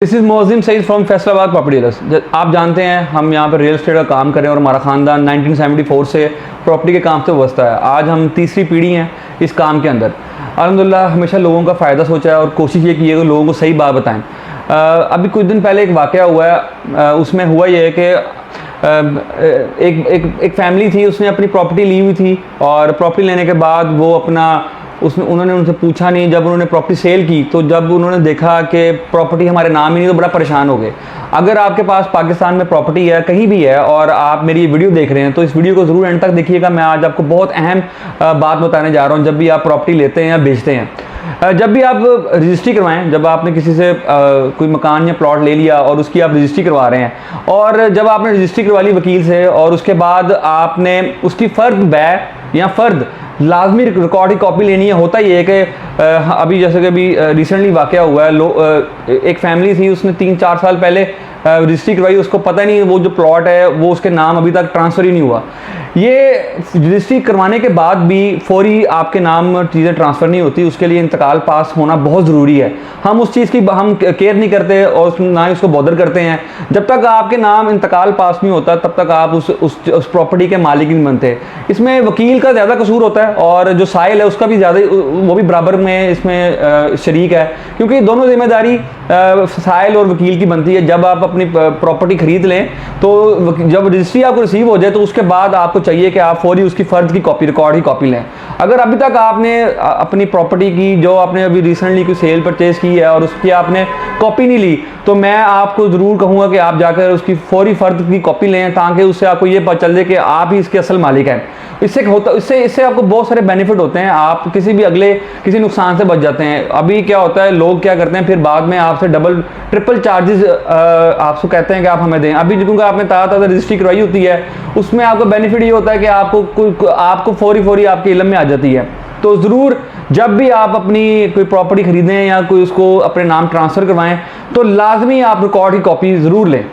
This is Mohsin Saeed from Faisalabad property dealers. आप जानते हैं हम यहाँ पर रियल एस्टेट का काम कर रहे हैं और हमारा ख़ानदान 1974 से प्रॉपर्टी के काम से वाबस्ता है। आज हम तीसरी पीढ़ी हैं इस काम के अंदर। अल्हम्दुलिल्लाह हमेशा लोगों का फ़ायदा सोचा है और कोशिश ये की है कि लोगों को सही बात बताएं। अभी कुछ दिन पहले एक वाक़या हुआ है, उसमें हुआ ये है कि एक फैमिली थी, उसने अपनी प्रॉपर्टी ली हुई थी और प्रॉपर्टी लेने के बाद वो अपना उन्होंने उनसे पूछा नहीं। जब उन्होंने प्रॉपर्टी सेल की तो जब उन्होंने देखा कि प्रॉपर्टी हमारे नाम ही नहीं, तो बड़ा परेशान हो गए। अगर आपके पास पाकिस्तान में प्रॉपर्टी है, कहीं भी है, और आप मेरी ये वीडियो देख रहे हैं तो इस वीडियो को ज़रूर एंड तक देखिएगा। मैं आज आपको बहुत अहम बात बताने जा रहा हूँ। जब भी आप प्रॉपर्टी लेते हैं या बेचते हैं, जब भी आप रजिस्ट्री करवाएं, जब आपने किसी से कोई मकान या प्लॉट ले लिया और उसकी आप रजिस्ट्री करवा रहे हैं, और जब आपने रजिस्ट्री करवा ली वकील से और उसके बाद आपने उसकी फ़र्द बै या फ़र्द लाजमी रिकॉर्ड की कॉपी लेनी है। होता ही है कि अभी जैसे कि अभी रिसेंटली वाक़या हुआ है, एक फैमिली थी, उसने 3-4 साल पहले रजिस्ट्री करवाई, उसको पता नहीं वो जो प्लॉट है वो उसके नाम अभी तक ट्रांसफ़र ही नहीं हुआ। ये रजिस्ट्री करवाने के बाद भी फौरी आपके नाम चीज़ें ट्रांसफ़र नहीं होती, उसके लिए इंतकाल पास होना बहुत ज़रूरी है। हम उस चीज़ की हम केयर नहीं करते और ना ही उसको बॉदर करते हैं। जब तक आपके नाम इंतकाल पास नहीं होता तब तक आप उस प्रॉपर्टी के मालिक नहीं बनते। इसमें वकील का ज़्यादा कसूर होता है और जो साइल है उसका भी ज़्यादा, वो भी बराबर में इसमें शरीक है, क्योंकि दोनों जिम्मेदारी साइल और वकील की बनती है। जब आप अपनी प्रॉपर्टी खरीद लें तो जब रजिस्ट्री आपको रिसीव हो जाए तो उसके बाद आपको चाहिए कि आप फौरी उसकी फ़र्द की कॉपी, रिकॉर्ड की कॉपी लें। अगर अभी तक आपने अपनी प्रॉपर्टी की, जो आपने अभी रिसेंटली कोई सेल परचेज़ की है और उसकी आपने कॉपी नहीं ली, तो मैं आपको ज़रूर कहूँगा कि आप जाकर उसकी फौरी फ़र्द की कॉपी लें, ताकि उससे आपको ये पता चल जाए कि आप ही इसके असल मालिक हैं। इससे आपको बहुत सारे बेनिफिट होते हैं, आप किसी नुकसान से बच जाते हैं। अभी क्या होता है, लोग क्या करते हैं, फिर बाद में आपसे डबल ट्रिपल चार्जेस आपको कहते हैं कि आप हमें दें। अभी क्योंकि आपने ताज़ा रजिस्ट्री करवाई होती है, उसमें आपका बेनिफिट ये होता है कि आपको फौरी आपके इल्म में आ जाती है। तो ज़रूर जब भी आप अपनी कोई प्रॉपर्टी खरीदें या कोई उसको अपने नाम ट्रांसफ़र करवाएं तो लाजमी आप रिकॉर्ड की कॉपी ज़रूर लें।